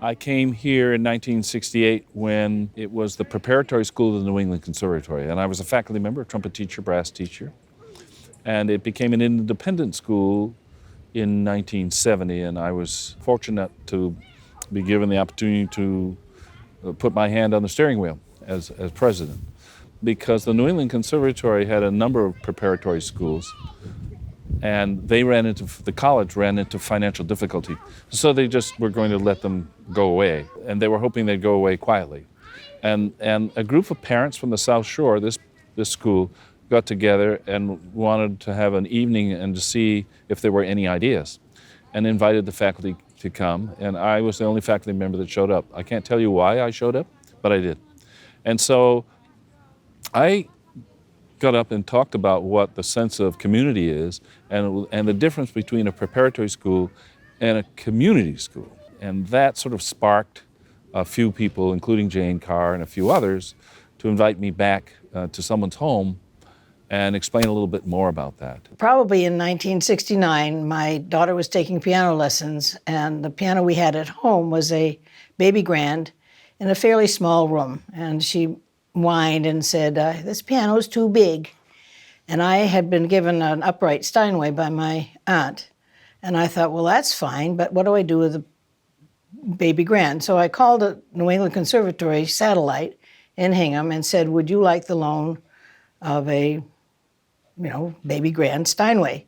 I came here in 1968 when it was the preparatory school of the New England Conservatory, and I was a faculty member, trumpet teacher, brass teacher, and it became an independent school in 1970, and I was fortunate to be given the opportunity to put my hand on the steering wheel as president, because the New England Conservatory had a number of preparatory schools, and the college ran into financial difficulty. So they just were going to let them go away, and they were hoping they'd go away quietly. And a group of parents from the South Shore, this school, got together and wanted to have an evening and to see if there were any ideas, and invited the faculty to come, and I was the only faculty member that showed up. I can't tell you why I showed up, but I did. And so I got up and talked about what the sense of community is and the difference between a preparatory school and a community school. And that sort of sparked a few people, including Jane Carr and a few others, to invite me back to someone's home and explain a little bit more about that. Probably in 1969, my daughter was taking piano lessons, and the piano we had at home was a baby grand in a fairly small room. And she whined and said, this piano's too big. And I had been given an upright Steinway by my aunt. And I thought, well, that's fine, but what do I do with the baby grand? So I called the New England Conservatory satellite in Hingham and said, would you like the loan of a baby grand Steinway?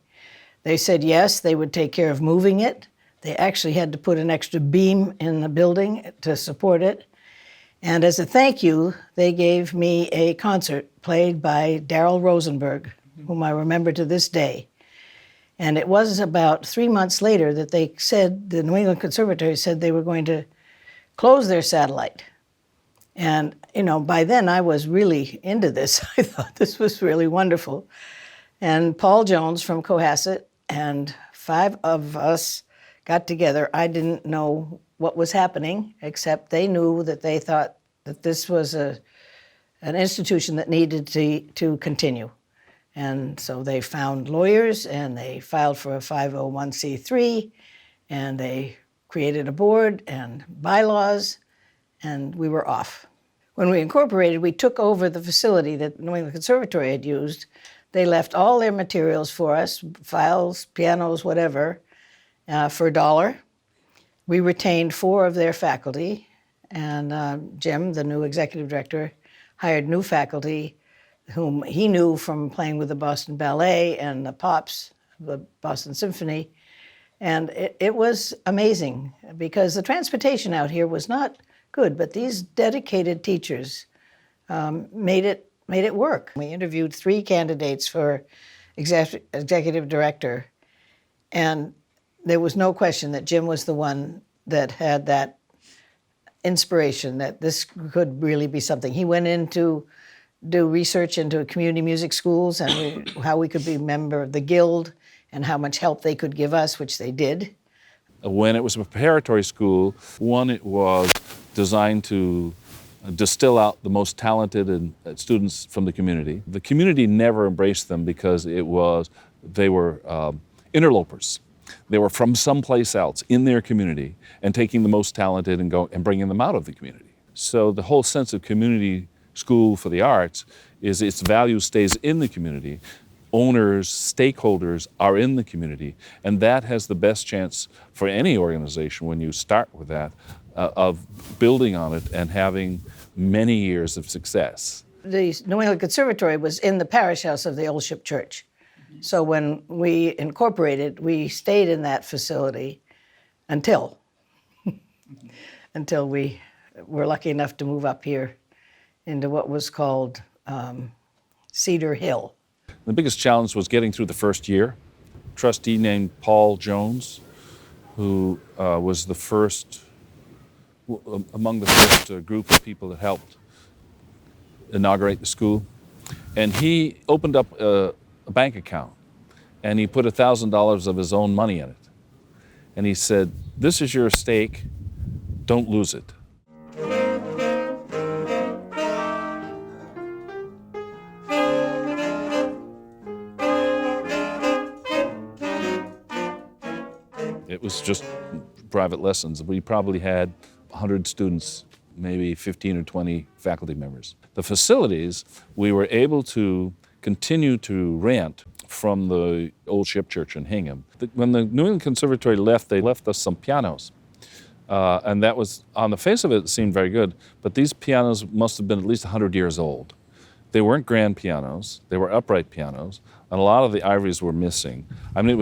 They said yes, they would take care of moving it. They actually had to put an extra beam in the building to support it. And as a thank you, they gave me a concert played by Darrell Rosenberg, whom I remember to this day. And it was about 3 months later that they said, the New England Conservatory said they were going to close their satellite. And, by then I was really into this. I thought this was really wonderful. And Paul Jones from Cohasset and 5 of us got together. I didn't know what was happening, except they knew that they thought that this was an institution that needed to continue. And so they found lawyers, and they filed for a 501c3, and they created a board and bylaws, and we were off. When we incorporated, we took over the facility that New England Conservatory had used. They left all their materials for us, files, pianos, whatever, for $1. We retained 4 of their faculty, and Jim, the new executive director, hired new faculty whom he knew from playing with the Boston Ballet and the Pops, the Boston Symphony. And it was amazing because the transportation out here was not good, but these dedicated teachers made it work. We interviewed 3 candidates for executive director, and there was no question that Jim was the one that had that inspiration that this could really be something. He went in to do research into community music schools and how we could be a member of the guild and how much help they could give us, which they did. When it was a preparatory school, it was designed to distill out the most talented students from the community. The community never embraced them because they were interlopers. They were from someplace else in their community and taking the most talented and bringing them out of the community. So the whole sense of community school for the arts is its value stays in the community. Owners, stakeholders are in the community, and that has the best chance for any organization when you start with that, of building on it and having many years of success. The New England Conservatory was in the parish house of the Old Ship Church. So when we incorporated, we stayed in that facility until we were lucky enough to move up here into what was called Cedar Hill. The biggest challenge was getting through the first year. A trustee named Paul Jones, who was among the first group of people that helped inaugurate the school. And he opened up a bank account, and he put $1,000 of his own money in it. And he said, "This is your stake, don't lose it." It was just private lessons. We probably had 100 students, maybe 15 or 20 faculty members. The facilities we were able to continue to rent from the old ship church in Hingham. When the New England Conservatory left, they left us some pianos. And that was, on the face of it, it seemed very good, but these pianos must have been at least 100 years old. They weren't grand pianos, they were upright pianos, and a lot of the ivories were missing. I mean,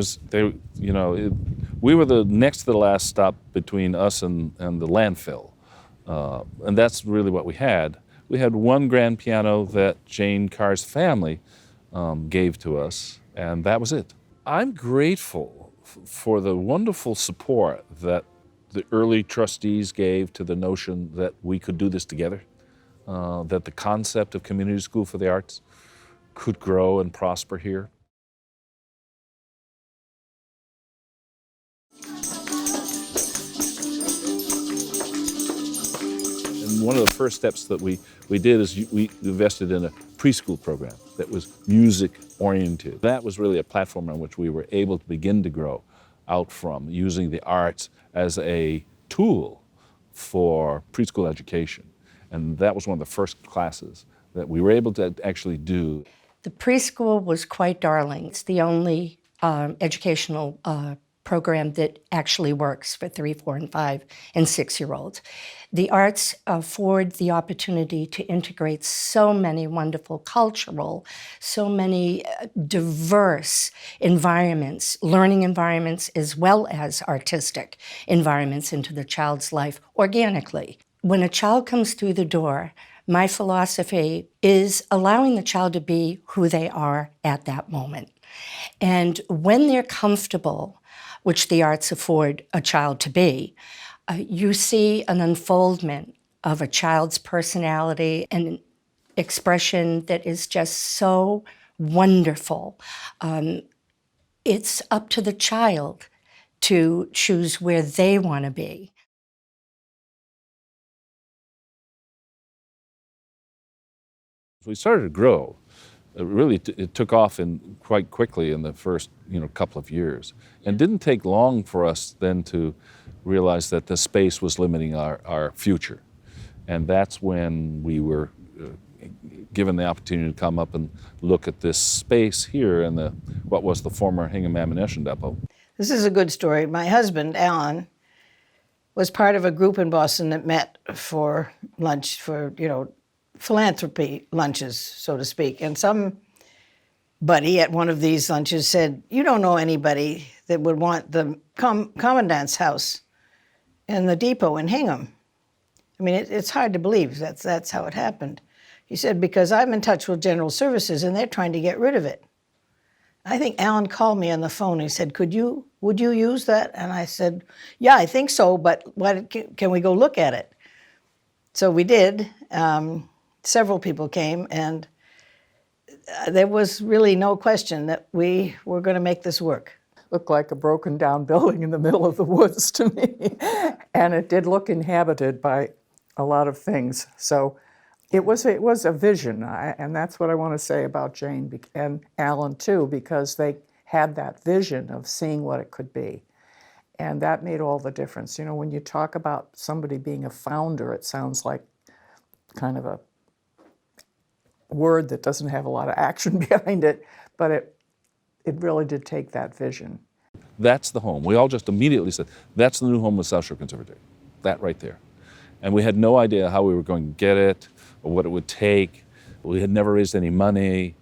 we were the next to the last stop between us and the landfill. And that's really what we had. We had one grand piano that Jane Carr's family gave to us, and that was it. I'm grateful for the wonderful support that the early trustees gave to the notion that we could do this together, that the concept of community school for the arts could grow and prosper here. And one of the first steps that we did is we invested in a preschool program that was music oriented. That was really a platform on which we were able to begin to grow out from, using the arts as a tool for preschool education. And that was one of the first classes that we were able to actually do. The preschool was quite darling. It's the only educational program that actually works for 3, 4, and 5, and 6-year-olds. The arts afford the opportunity to integrate so many wonderful cultural, so many diverse environments, learning environments, as well as artistic environments into the child's life organically. When a child comes through the door, my philosophy is allowing the child to be who they are at that moment. And when they're comfortable, which the arts afford a child to be, you see an unfoldment of a child's personality and an expression that is just so wonderful. It's up to the child to choose where they want to be. We started to grow. It took off quite quickly in the first couple of years. And it didn't take long for us then to realize that the space was limiting our future. And that's when we were given the opportunity to come up and look at this space here in what was the former Hingham Ammunition Depot. This is a good story. My husband, Alan, was part of a group in Boston that met for lunch, for, philanthropy lunches, so to speak. And somebody at one of these lunches said, "You don't know anybody that would want the commandant's house in the depot in Hingham." I mean, it's hard to believe that's how it happened. He said, "Because I'm in touch with General Services and they're trying to get rid of it." I think Alan called me on the phone. He said, would you use that? And I said, "Yeah, I think so, but can we go look at it?" So we did. Several people came, and there was really no question that we were going to make this work. Looked like a broken down building in the middle of the woods to me. And it did look inhabited by a lot of things. So it was a vision, and that's what I want to say about Jane and Alan too, because they had that vision of seeing what it could be. And that made all the difference. When you talk about somebody being a founder, it sounds like kind of a word that doesn't have a lot of action behind it, but it really did take that vision. That's the home. We all just immediately said, that's the new home of South Shore Conservatory, that right there. And we had no idea how we were going to get it or what it would take. We had never raised any money,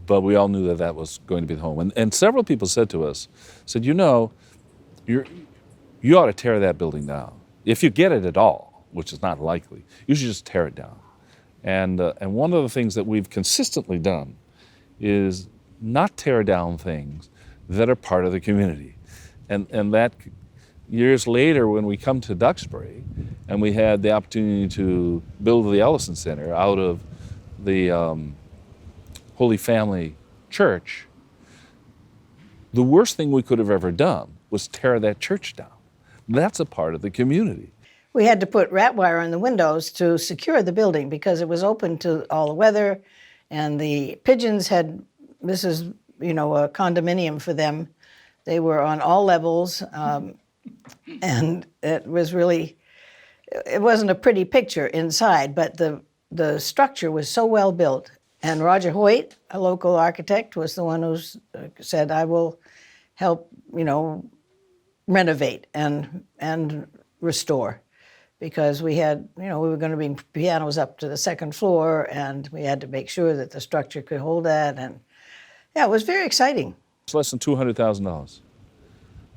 but we all knew that was going to be the home. And several people said to us, you ought to tear that building down. If you get it at all, which is not likely, you should just tear it down. And one of the things that we've consistently done is not tear down things that are part of the community. And that years later, when we come to Duxbury and we had the opportunity to build the Ellison Center out of the Holy Family Church, the worst thing we could have ever done was tear that church down. That's a part of the community. We had to put rat wire on the windows to secure the building because it was open to all the weather, and the pigeons this is, a condominium for them. They were on all levels, and it was really it wasn't a pretty picture inside, but the structure was so well built. And Roger Hoyt, a local architect, was the one who said, "I will help, renovate and restore," because we had, we were going to bring pianos up to the second floor, and we had to make sure that the structure could hold that. And yeah, it was very exciting. It's less than $200,000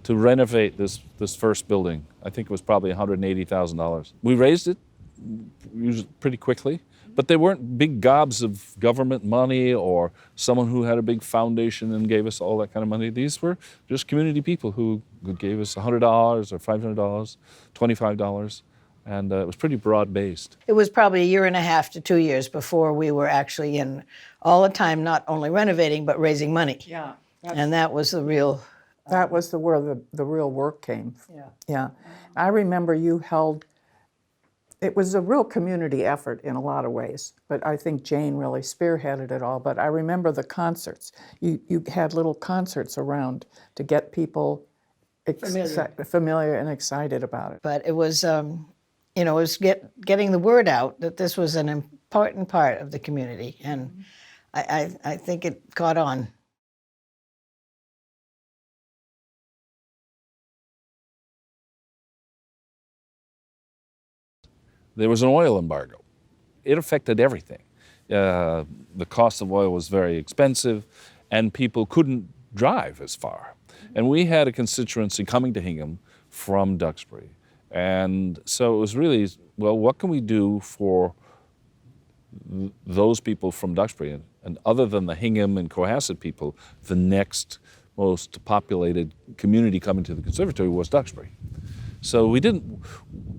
to renovate this first building. I think it was probably $180,000. We raised it pretty quickly, but they weren't big gobs of government money or someone who had a big foundation and gave us all that kind of money. These were just community people who gave us $100 or $500, $25, and it was pretty broad-based. It was probably a year and a half to 2 years before we were actually in all the time, not only renovating, but raising money. Yeah. And that was the real... That was where the real work came. Yeah. Yeah. I remember you held, it was a real community effort in a lot of ways, but I think Jane really spearheaded it all. But I remember the concerts. You had little concerts around to get people familiar and excited about it. But it was, it was getting the word out that this was an important part of the community. And I think it caught on. There was an oil embargo. It affected everything. The cost of oil was very expensive, and people couldn't drive as far. And we had a constituency coming to Hingham from Duxbury. And so it was really, well, what can we do for those people from Duxbury? And other than the Hingham and Cohasset people, the next most populated community coming to the conservatory was Duxbury. So we didn't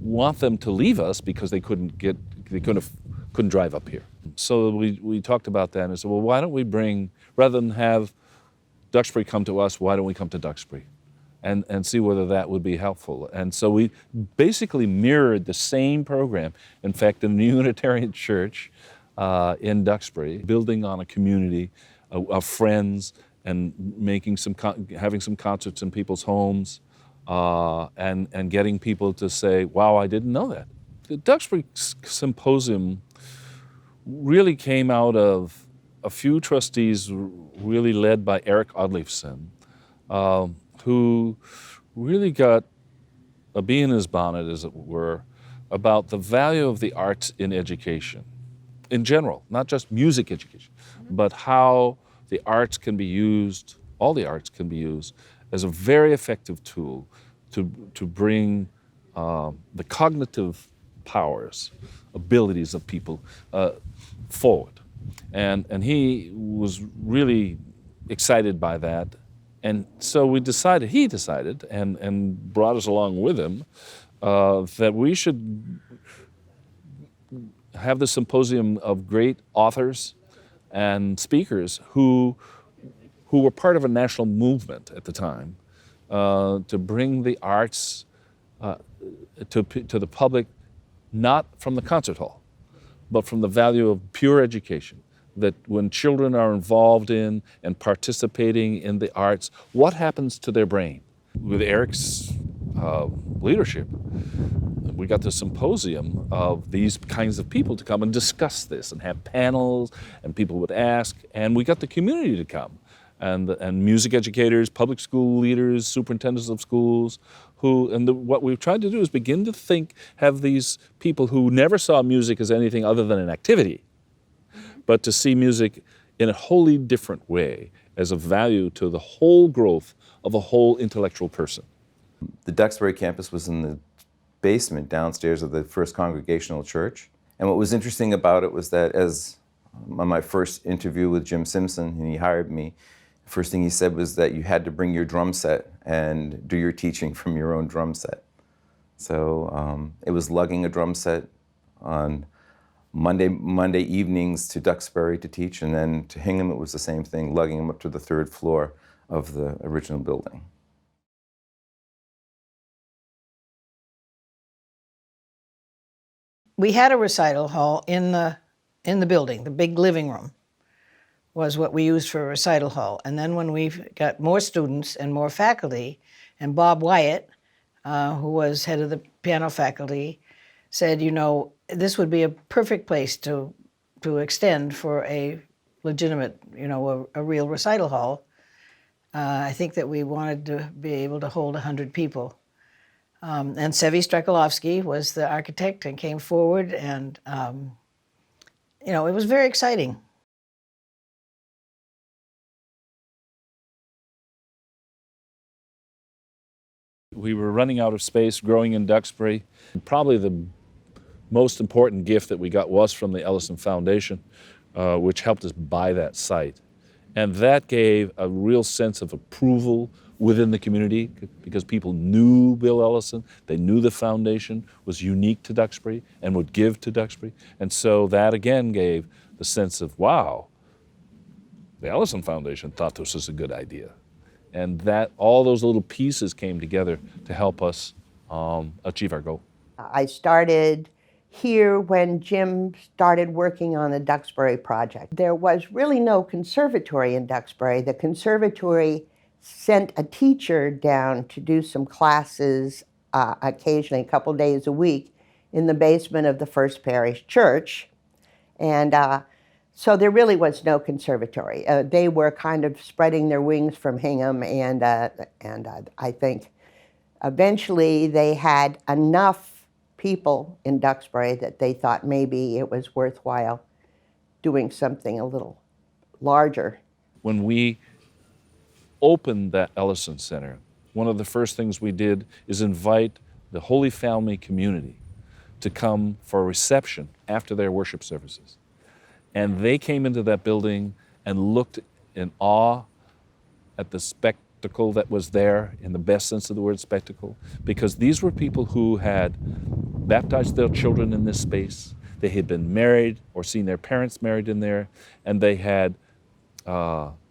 want them to leave us because they couldn't drive up here. So we talked about that and said, well, why don't we bring, rather than have Duxbury come to us, why don't we come to Duxbury and see whether that would be helpful? And so we basically mirrored the same program. In fact, in the Unitarian Church in Duxbury, building on a community of friends and having some concerts in people's homes. And getting people to say, wow, I didn't know that. The Duxbury Symposium really came out of a few trustees really led by Eric Odleifson, who really got a bee in his bonnet, as it were, about the value of the arts in education, in general, not just music education, but how the arts can be used, all the arts can be used as a very effective tool to bring the cognitive powers, abilities of people forward. And he was really excited by that. And so he decided, and brought us along with him, that we should have the symposium of great authors and speakers who were part of a national movement at the time, to bring the arts to the public, not from the concert hall, but from the value of pure education. That when children are involved in and participating in the arts, what happens to their brain? With Eric's leadership, we got the symposium of these kinds of people to come and discuss this and have panels, and people would ask, and we got the community to come. And music educators, public school leaders, superintendents of schools, what we've tried to do is begin to have these people who never saw music as anything other than an activity, but to see music in a wholly different way, as a value to the whole growth of a whole intellectual person. The Duxbury campus was in the basement downstairs of the First Congregational Church. And what was interesting about it was that on my first interview with Jim Simpson, and he hired me, the first thing he said was that you had to bring your drum set and do your teaching from your own drum set. So it was lugging a drum set on Monday evenings to Duxbury to teach, and then to Hingham it was the same thing, lugging them up to the third floor of the original building. We had a recital hall in the building. The big living room was what we used for a recital hall. And then when we got more students and more faculty, and Bob Wyatt, who was head of the piano faculty, said, you know, this would be a perfect place to extend for a legitimate, you know, a real recital hall. I think that we wanted to be able to hold 100 people. And Sevi Strzekalowski was the architect and came forward, and you know, it was very exciting. We were running out of space growing in Duxbury. Probably the most important gift that we got was from the Ellison Foundation, which helped us buy that site. And that gave a real sense of approval within the community because people knew Bill Ellison. They knew the foundation was unique to Duxbury and would give to Duxbury. And so that again gave the sense of, wow, the Ellison Foundation thought this was a good idea. And that all those little pieces came together to help us achieve our goal. I started here when Jim started working on the Duxbury project. There was really no conservatory in Duxbury. The conservatory sent a teacher down to do some classes occasionally, a couple days a week, in the basement of the First Parish Church. And so there really was no conservatory. They were kind of spreading their wings from Hingham, and I think eventually they had enough people in Duxbury that they thought maybe it was worthwhile doing something a little larger. When we opened that Ellison Center, one of the first things we did is invite the Holy Family community to come for a reception after their worship services. And they came into that building and looked in awe at the spectacle that was there, in the best sense of the word spectacle, because these were people who had baptized their children in this space. They had been married or seen their parents married in there, and they had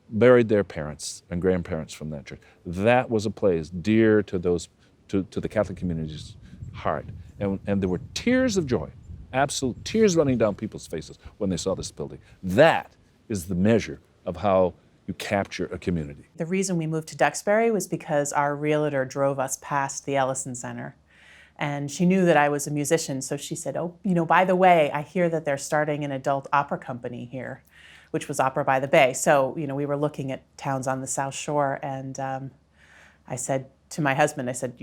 buried their parents and grandparents from that church. That was a place dear to those, to the Catholic community's heart. And there were tears of joy, absolute tears running down people's faces when they saw this building. That is the measure of how you capture a community. The reason we moved to Duxbury was because our realtor drove us past the Ellison Center. And she knew that I was a musician, so she said, oh, you know, by the way, I hear that they're starting an adult opera company here, which was Opera by the Bay. So, you know, we were looking at towns on the South Shore, and I said to my husband, I said,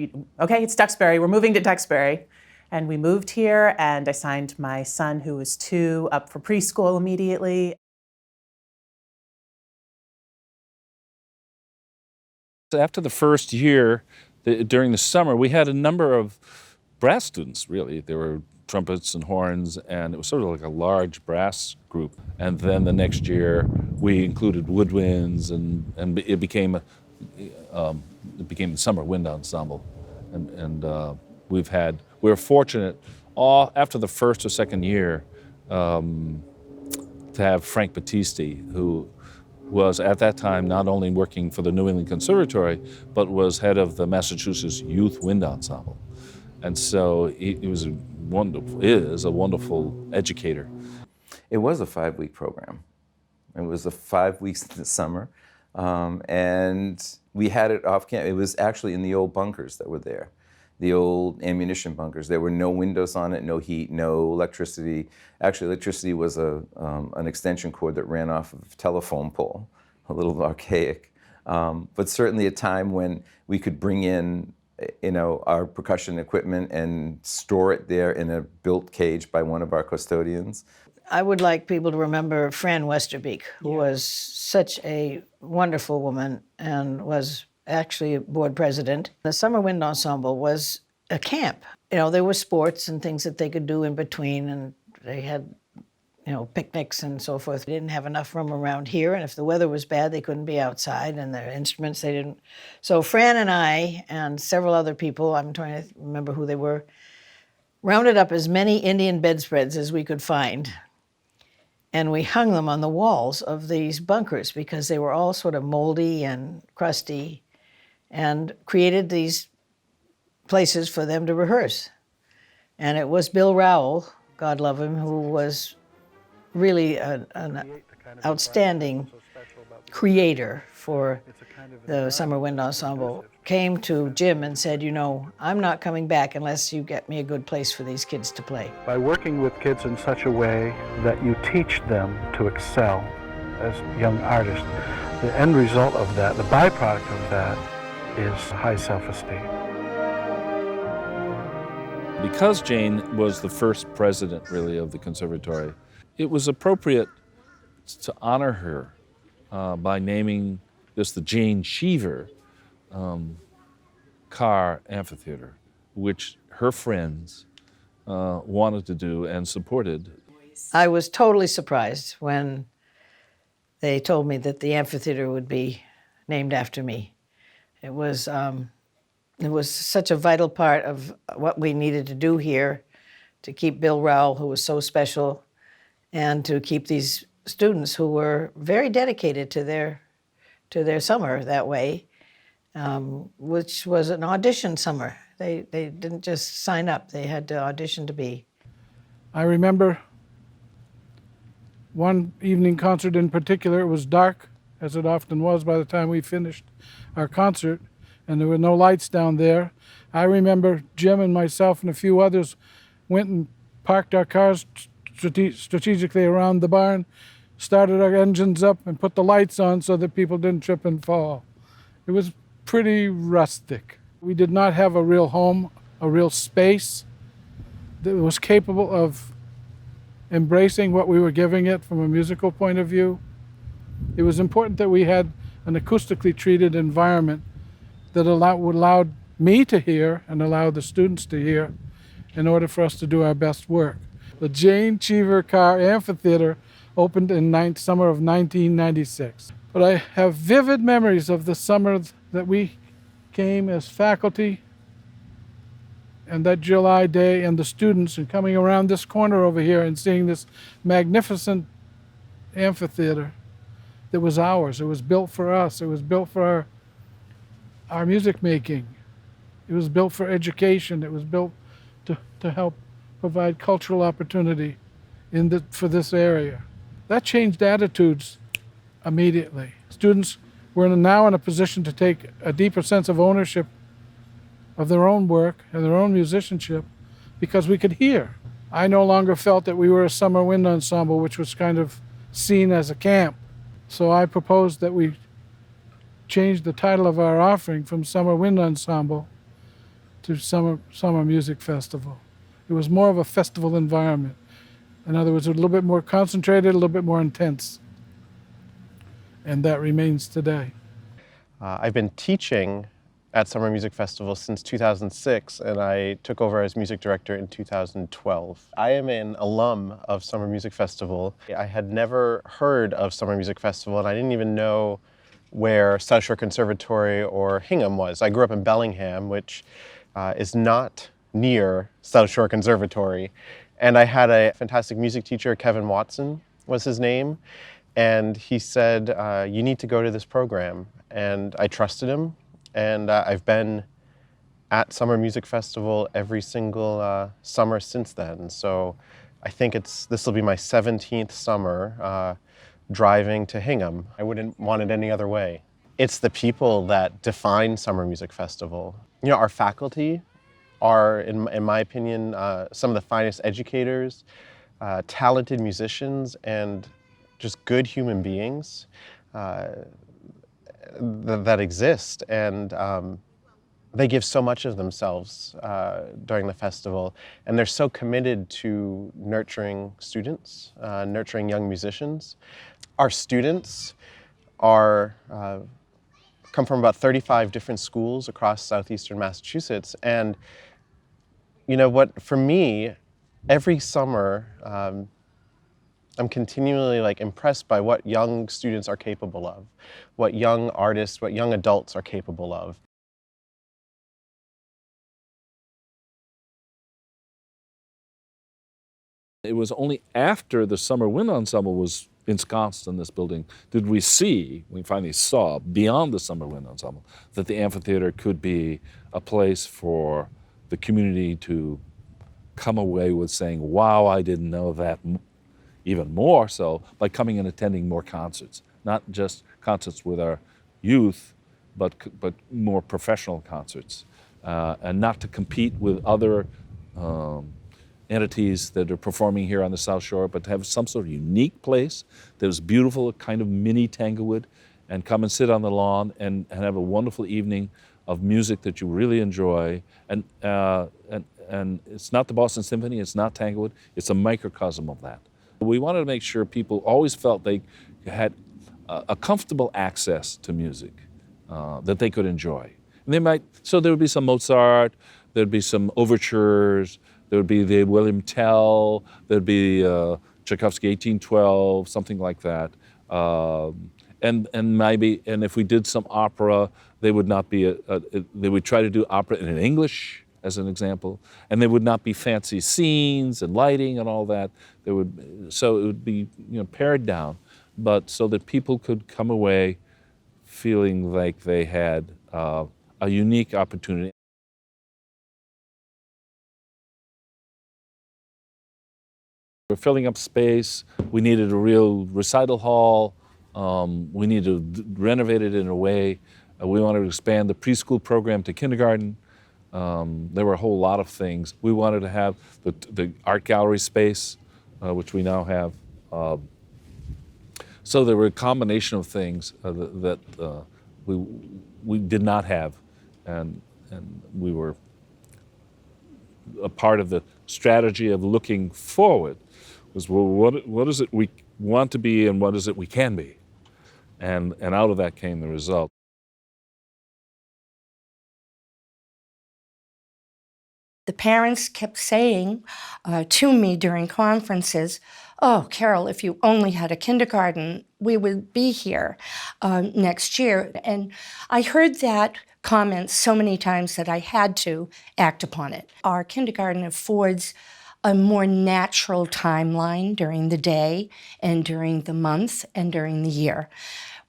okay, it's Duxbury, we're moving to Duxbury. And we moved here, and I signed my son, who was 2, up for preschool immediately. After the first year, during the summer, we had a number of brass students, really. There were trumpets and horns, and it was sort of like a large brass group. And then the next year, we included woodwinds, and it became the summer wind ensemble. And we were fortunate, after the first or second year, to have Frank Battisti, who was at that time not only working for the New England Conservatory, but was head of the Massachusetts Youth Wind Ensemble. And so he is a wonderful educator. It was a 5-week program. It was 5 weeks in the summer. And we had it off campus. It was actually in the old bunkers that were there, the old ammunition bunkers. There were no windows on it, no heat, no electricity. Actually, electricity was an extension cord that ran off of a telephone pole, a little archaic. But certainly a time when we could bring in, you know, our percussion equipment and store it there in a built cage by one of our custodians. I would like people to remember Fran Westerbeek, who was such a wonderful woman and was actually a board president. The Summer Wind Ensemble was a camp. You know, there were sports and things that they could do in between, and they had, you know, picnics and so forth. They didn't have enough room around here, and if the weather was bad, they couldn't be outside, and their instruments, they didn't. So Fran and I and several other people, I'm trying to remember who they were, rounded up as many Indian bedspreads as we could find, and we hung them on the walls of these bunkers because they were all sort of moldy and crusty, and created these places for them to rehearse. And it was Bill Rowell, God love him, who was really an outstanding creator for the Summer Wind Ensemble, came to Jim and said, you know, I'm not coming back unless you get me a good place for these kids to play. By working with kids in such a way that you teach them to excel as young artists, the end result of that, the byproduct of that, is high self-esteem. Because Jane was the first president, really, of the conservatory, it was appropriate to honor her by naming this the Jane Cheever Carr Amphitheater, which her friends wanted to do and supported. I was totally surprised when they told me that the amphitheater would be named after me. It was such a vital part of what we needed to do here to keep Bill Rowell, who was so special, and to keep these students who were very dedicated to their summer that way, which was an audition summer. They didn't just sign up, they had to audition to be. I remember one evening concert in particular. It was dark, as it often was by the time we finished our concert, and there were no lights down there. I remember Jim and myself and a few others went and parked our cars strategically around the barn, started our engines up, and put the lights on so that people didn't trip and fall. It was pretty rustic. We did not have a real home, a real space that was capable of embracing what we were giving it from a musical point of view. It was important that we had an acoustically treated environment that allowed me to hear and allowed the students to hear in order for us to do our best work. The Jane Cheever Carr Amphitheater opened in summer of 1996. But I have vivid memories of the summer that we came as faculty and that July day and the students and coming around this corner over here and seeing this magnificent amphitheater that was ours. It was built for us. It was built for our music making. It was built for education. It was built to help provide cultural opportunity for this area. That changed attitudes immediately. Students were now in a position to take a deeper sense of ownership of their own work and their own musicianship because we could hear. I no longer felt that we were a summer wind ensemble, which was kind of seen as a camp. So I proposed that we change the title of our offering from Summer Wind Ensemble to Summer Music Festival. It was more of a festival environment. In other words, a little bit more concentrated, a little bit more intense. And that remains today. I've been teaching at Summer Music Festival since 2006, and I took over as music director in 2012. I am an alum of Summer Music Festival. I had never heard of Summer Music Festival, and I didn't even know where South Shore Conservatory or Hingham was. I grew up in Bellingham, which is not near South Shore Conservatory. And I had a fantastic music teacher, Kevin Watson was his name, and he said, you need to go to this program. And I trusted him, and I've been at Summer Music Festival every single summer since then. So I think this will be my 17th summer driving to Hingham. I wouldn't want it any other way. It's the people that define Summer Music Festival. You know, our faculty are, in my opinion, some of the finest educators, talented musicians, and just good human beings that exist. And they give so much of themselves during the festival, and they're so committed to nurturing students, nurturing young musicians. Our students come from about 35 different schools across southeastern Massachusetts, and you know what, for me, every summer, I'm continually impressed by what young students are capable of, what young artists, what young adults are capable of. It was only after the Summer Wind Ensemble was ensconced in this building did we finally saw, beyond the Summer Wind Ensemble, that the amphitheater could be a place for the community to come away with saying, wow, I didn't know that, even more so by coming and attending more concerts, not just concerts with our youth, but more professional concerts, and not to compete with other entities that are performing here on the South Shore, but to have some sort of unique place that was beautiful, a kind of mini Tanglewood, and come and sit on the lawn and have a wonderful evening of music that you really enjoy. And it's not the Boston Symphony, it's not Tanglewood, it's a microcosm of that. We wanted to make sure people always felt they had a comfortable access to music that they could enjoy. And so there would be some Mozart, there'd be some overtures, there would be the William Tell, there'd be Tchaikovsky 1812, something like that. And if we did some opera, they would not be they would try to do opera in English, as an example, and there would not be fancy scenes and lighting and all that. So it would be pared down, but so that people could come away feeling like they had a unique opportunity. We're filling up space. We needed a real recital hall. We needed to renovate it in a way. We wanted to expand the preschool program to kindergarten. There were a whole lot of things. We wanted to have the art gallery space, which we now have. So there were a combination of things that we did not have, and we were a part of the strategy of looking forward. Was, well, what is it we want to be and what is it we can be? And out of that came the result. The parents kept saying to me during conferences, "Oh, Carol, if you only had a kindergarten, we would be here next year." And I heard that comment so many times that I had to act upon it. Our kindergarten affords a more natural timeline during the day and during the month and during the year.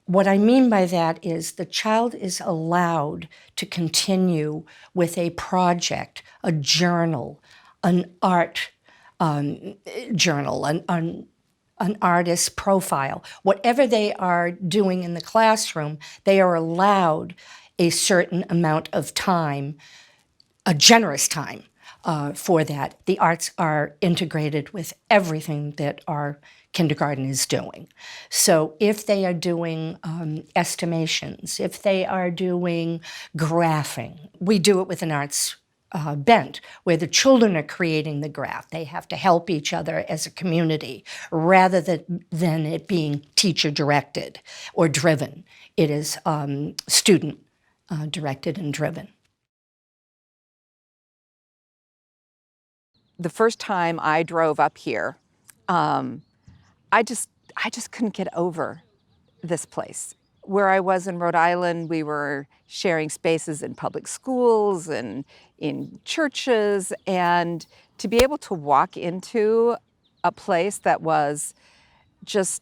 What I mean by that is the child is allowed to continue with a project, a journal, an art journal, an artist's profile. Whatever they are doing in the classroom, they are allowed a certain amount of time, a generous time, for that. The arts are integrated with everything that our kindergarten is doing. So if they are doing estimations, if they are doing graphing, we do it with an arts bent, where the children are creating the graph. They have to help each other as a community, rather than it being teacher-directed or driven. It is student-directed and driven. The first time I drove up here, I just couldn't get over this place. Where I was in Rhode Island, we were sharing spaces in public schools and in churches, and to be able to walk into a place that was just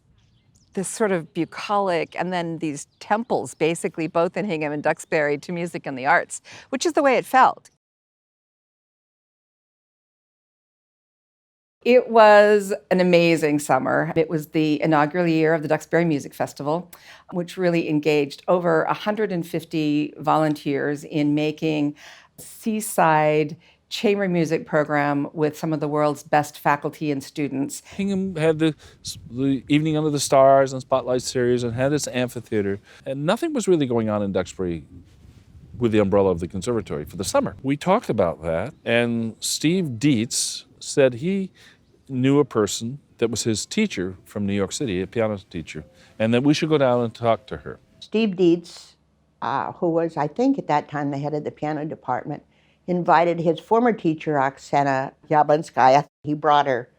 this sort of bucolic, and then these temples, basically both in Hingham and Duxbury, to music and the arts, which is the way it felt. It was an amazing summer. It was the inaugural year of the Duxbury Music Festival, which really engaged over 150 volunteers in making a seaside chamber music program with some of the world's best faculty and students. Hingham had the Evening Under the Stars and Spotlight series and had its amphitheater, and nothing was really going on in Duxbury with the umbrella of the conservatory for the summer. We talked about that, and Steve Dietz said he knew a person that was his teacher from New York City, a piano teacher, and that we should go down and talk to her. Steve Dietz, who was, I think at that time, the head of the piano department, invited his former teacher, Oksana Yablonskaya. He brought her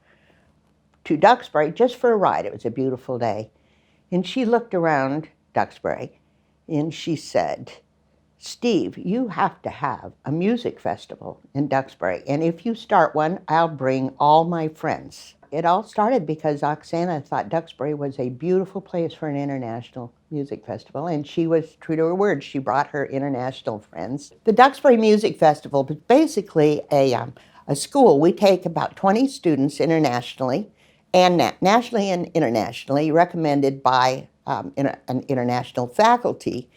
to Duxbury just for a ride. It was a beautiful day. And she looked around Duxbury and she said, "Steve, you have to have a music festival in Duxbury. And if you start one, I'll bring all my friends." It all started because Oksana thought Duxbury was a beautiful place for an international music festival, and she was true to her word. She brought her international friends. The Duxbury Music Festival was basically a school. We take about 20 students internationally and nationally and internationally, recommended by an international faculty,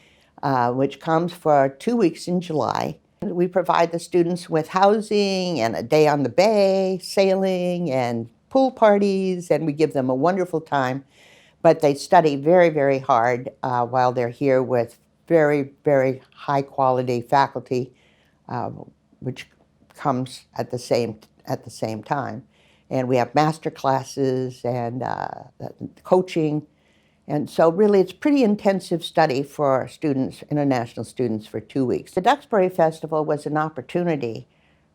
which comes for 2 weeks in July. We provide the students with housing and a day on the bay, sailing and pool parties, and we give them a wonderful time. But they study very, very hard while they're here with very, very high quality faculty, which comes at the same time. And we have master classes and coaching. And so really it's pretty intensive study for students, international students, for 2 weeks. The Duxbury Festival was an opportunity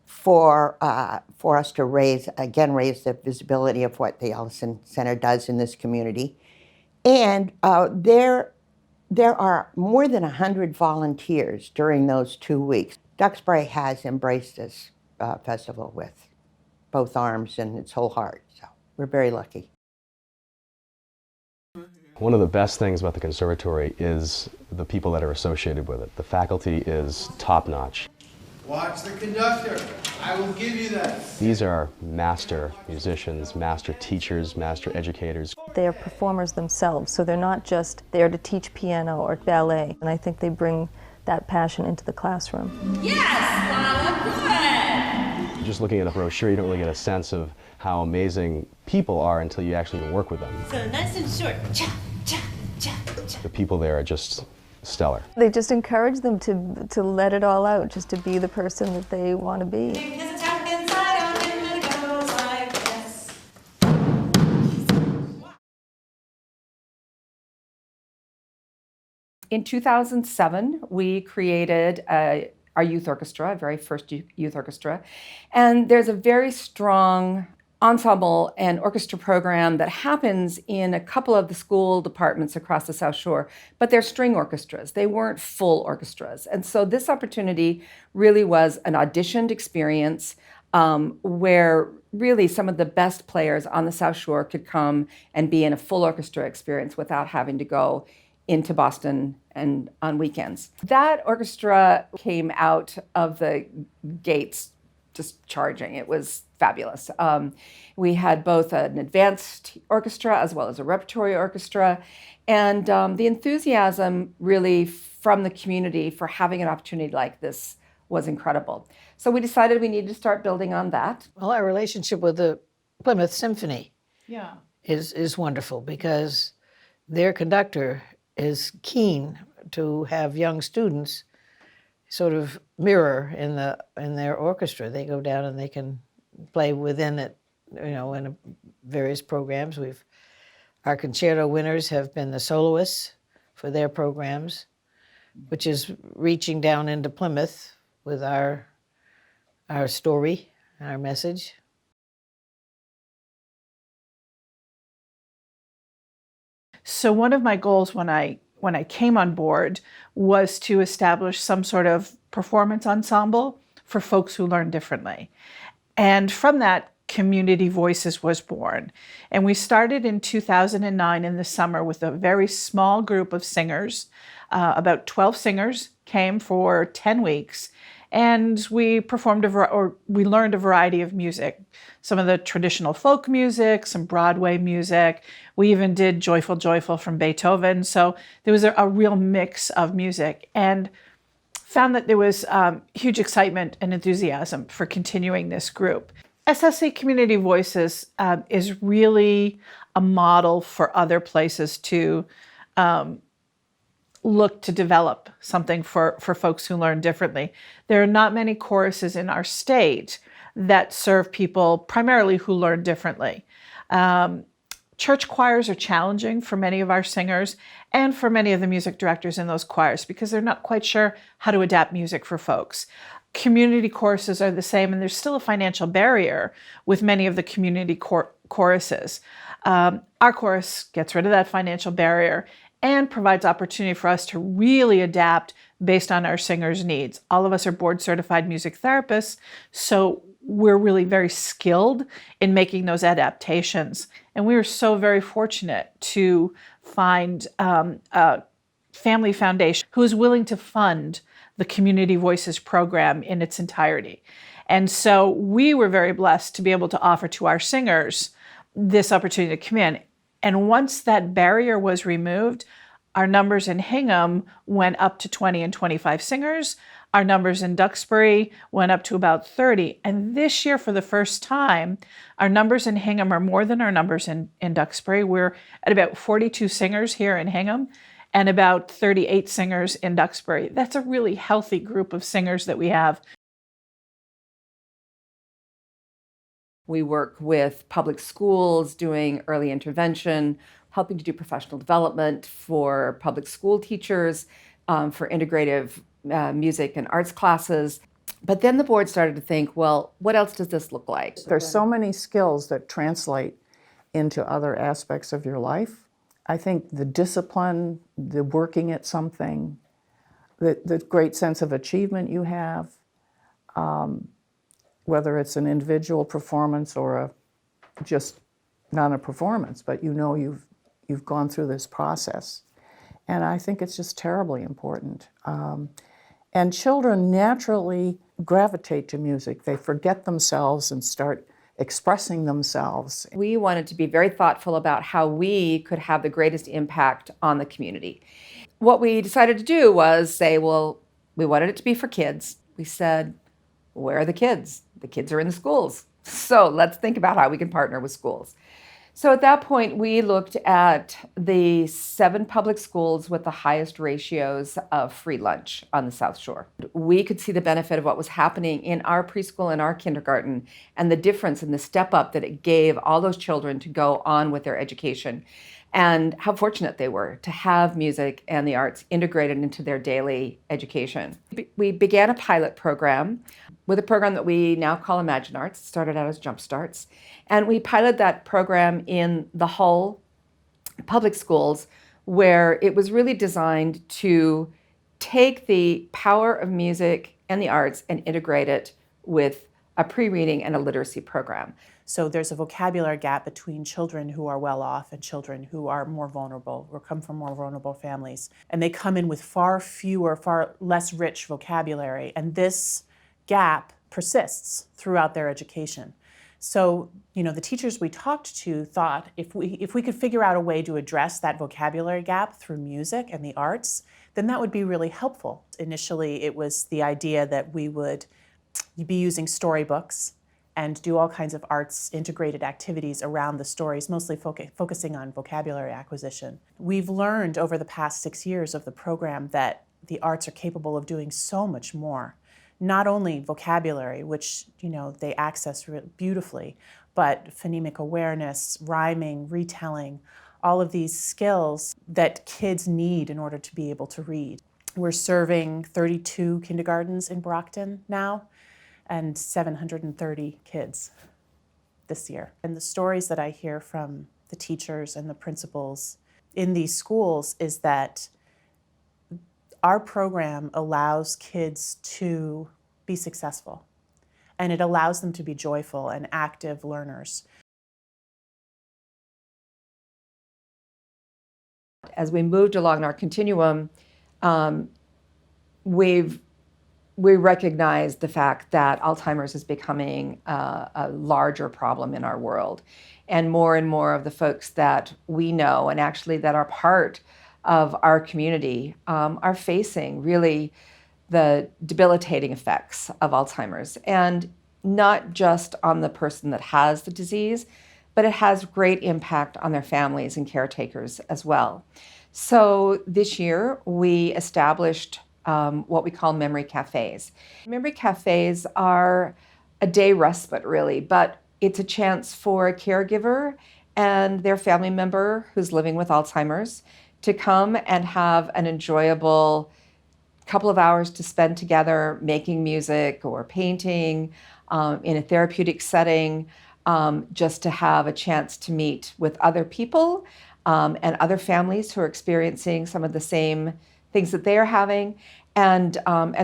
for us to raise the visibility of what the Ellison Center does in this community. And there are more than 100 volunteers during those 2 weeks. Duxbury has embraced this festival with both arms and its whole heart, so we're very lucky. One of the best things about the conservatory is the people that are associated with it. The faculty is top-notch. Watch the conductor. I will give you that. These are master musicians, master teachers, master educators. They are performers themselves, so they're not just there to teach piano or ballet, and I think they bring that passion into the classroom. Yes, Lala, good! Just looking at a brochure, you don't really get a sense of how amazing people are until you actually work with them. So nice and short. Cha, cha, cha, cha. The people there are just stellar. They just encourage them to let it all out, just to be the person that they want to be. In 2007, we created our youth orchestra, our very first youth orchestra, and there's a very strong ensemble and orchestra program that happens in a couple of the school departments across the South Shore, but they're string orchestras. They weren't full orchestras. And so this opportunity really was an auditioned experience where really some of the best players on the South Shore could come and be in a full orchestra experience without having to go into Boston and on weekends. That orchestra came out of the gates just charging. It was fabulous. We had both an advanced orchestra as well as a repertory orchestra, and the enthusiasm really from the community for having an opportunity like this was incredible. So we decided we needed to start building on that. Well, our relationship with the Plymouth Symphony Yeah. is wonderful because their conductor is keen to have young students sort of mirror in their orchestra. They go down and they can play within it, in various programs. Our concerto winners have been the soloists for their programs, which is reaching down into Plymouth with our story, our message. So one of my goals when I came on board was to establish some sort of performance ensemble for folks who learn differently. And from that, Community Voices was born. And we started in 2009 in the summer with a very small group of singers. About 12 singers came for 10 weeks. And we we learned a variety of music. Some of the traditional folk music, some Broadway music. We even did Joyful, Joyful from Beethoven. So there was a real mix of music, and found that there was huge excitement and enthusiasm for continuing this group. SSA Community Voices is really a model for other places to look to develop something for folks who learn differently. There are not many choruses in our state that serve people primarily who learn differently. Church choirs are challenging for many of our singers and for many of the music directors in those choirs because they're not quite sure how to adapt music for folks. Community choruses are the same, and there's still a financial barrier with many of the community choruses. Our chorus gets rid of that financial barrier and provides opportunity for us to really adapt based on our singers' needs. All of us are board certified music therapists, so we're really very skilled in making those adaptations. And we were so very fortunate to find a family foundation who is willing to fund the Community Voices program in its entirety. And so we were very blessed to be able to offer to our singers this opportunity to come in. And once that barrier was removed, our numbers in Hingham went up to 20 and 25 singers. Our numbers in Duxbury went up to about 30. And this year, for the first time, our numbers in Hingham are more than our numbers in Duxbury. We're at about 42 singers here in Hingham and about 38 singers in Duxbury. That's a really healthy group of singers that we have. We work with public schools doing early intervention, helping to do professional development for public school teachers, for integrative music and arts classes. But then the board started to think, well, what else does this look like? There's so many skills that translate into other aspects of your life. I think the discipline, the working at something, the great sense of achievement you have, whether it's an individual performance or just not a performance, but you know you've gone through this process. And I think it's just terribly important. And children naturally gravitate to music. They forget themselves and start expressing themselves. We wanted to be very thoughtful about how we could have the greatest impact on the community. What we decided to do was say, well, we wanted it to be for kids. We said, where are the kids? The kids are in the schools. So let's think about how we can partner with schools. So at that point, we looked at the 7 public schools with the highest ratios of free lunch on the South Shore. We could see the benefit of what was happening in our preschool and our kindergarten and the difference in the step up that it gave all those children to go on with their education, and how fortunate they were to have music and the arts integrated into their daily education. We began a pilot program with a program that we now call Imagine Arts. It started out as Jump Starts. And we piloted that program in the Hull public schools, where it was really designed to take the power of music and the arts and integrate it with a pre-reading and a literacy program. So there's a vocabulary gap between children who are well off and children who are more vulnerable or come from more vulnerable families. And they come in with far less rich vocabulary. And this gap persists throughout their education. So, the teachers we talked to thought if we could figure out a way to address that vocabulary gap through music and the arts, then that would be really helpful. Initially, it was the idea that we would be using storybooks and do all kinds of arts integrated activities around the stories, mostly focusing on vocabulary acquisition. We've learned over the past 6 years of the program that the arts are capable of doing so much more. Not only vocabulary, which they access beautifully, but phonemic awareness, rhyming, retelling, all of these skills that kids need in order to be able to read. We're serving 32 kindergartens in Brockton now and 730 kids this year. And the stories that I hear from the teachers and the principals in these schools is that our program allows kids to be successful, and it allows them to be joyful and active learners. As we moved along our continuum, we recognized the fact that Alzheimer's is becoming a larger problem in our world. And more of the folks that we know and actually that are part of our community are facing really the debilitating effects of Alzheimer's. And not just on the person that has the disease, but it has great impact on their families and caretakers as well. So this year we established what we call memory cafes. Memory cafes are a day respite really, but it's a chance for a caregiver and their family member who's living with Alzheimer's to come and have an enjoyable couple of hours to spend together making music or painting in a therapeutic setting, just to have a chance to meet with other people and other families who are experiencing some of the same things that they are having, and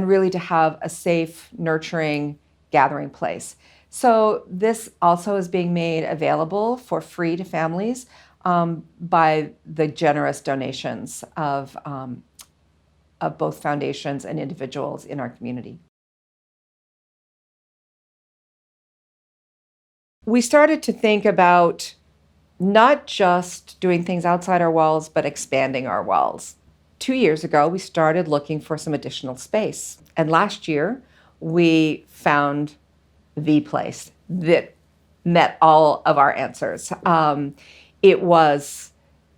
really to have a safe, nurturing gathering place. So this also is being made available for free to families by the generous donations of both foundations and individuals in our community. We started to think about not just doing things outside our walls, but expanding our walls. 2 years ago, we started looking for some additional space. And last year, we found the place that met all of our answers. It was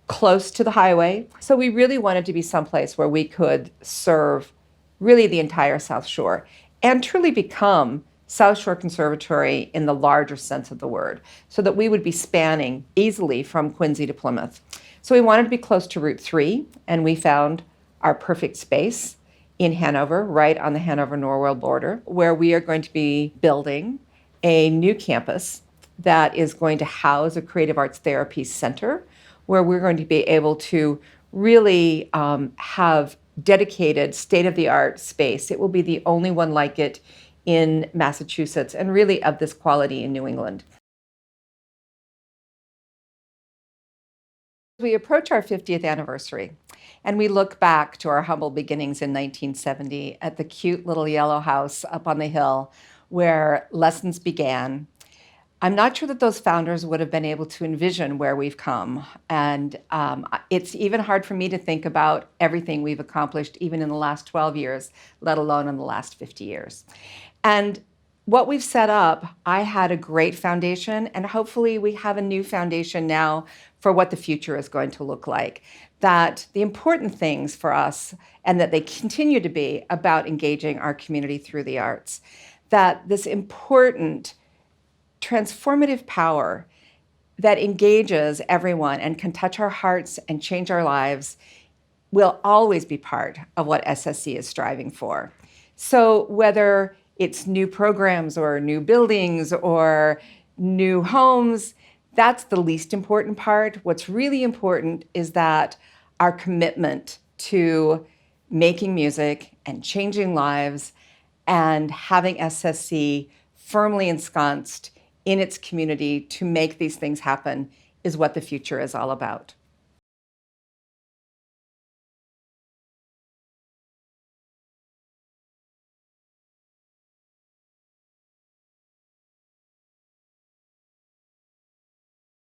close to the highway, so we really wanted to be someplace where we could serve really the entire South Shore and truly become South Shore Conservatory in the larger sense of the word, so that we would be spanning easily from Quincy to Plymouth. So we wanted to be close to Route 3, and we found our perfect space in Hanover, right on the Hanover-Norwell border, where we are going to be building a new campus that is going to house a creative arts therapy center, where we're going to be able to really have dedicated state-of-the-art space. It will be the only one like it in Massachusetts, and really of this quality in New England. We approach our 50th anniversary, and we look back to our humble beginnings in 1970 at the cute little yellow house up on the hill where lessons began. I'm not sure that those founders would have been able to envision where we've come. And it's even hard for me to think about everything we've accomplished even in the last 12 years, let alone in the last 50 years. And what we've set up, I had a great foundation, and hopefully we have a new foundation now for what the future is going to look like. That the important things for us, and that they continue to be, about engaging our community through the arts. That this important transformative power that engages everyone and can touch our hearts and change our lives will always be part of what SSC is striving for. So whether it's new programs or new buildings or new homes, that's the least important part. What's really important is that our commitment to making music and changing lives and having SSC firmly ensconced in its community to make these things happen is what the future is all about.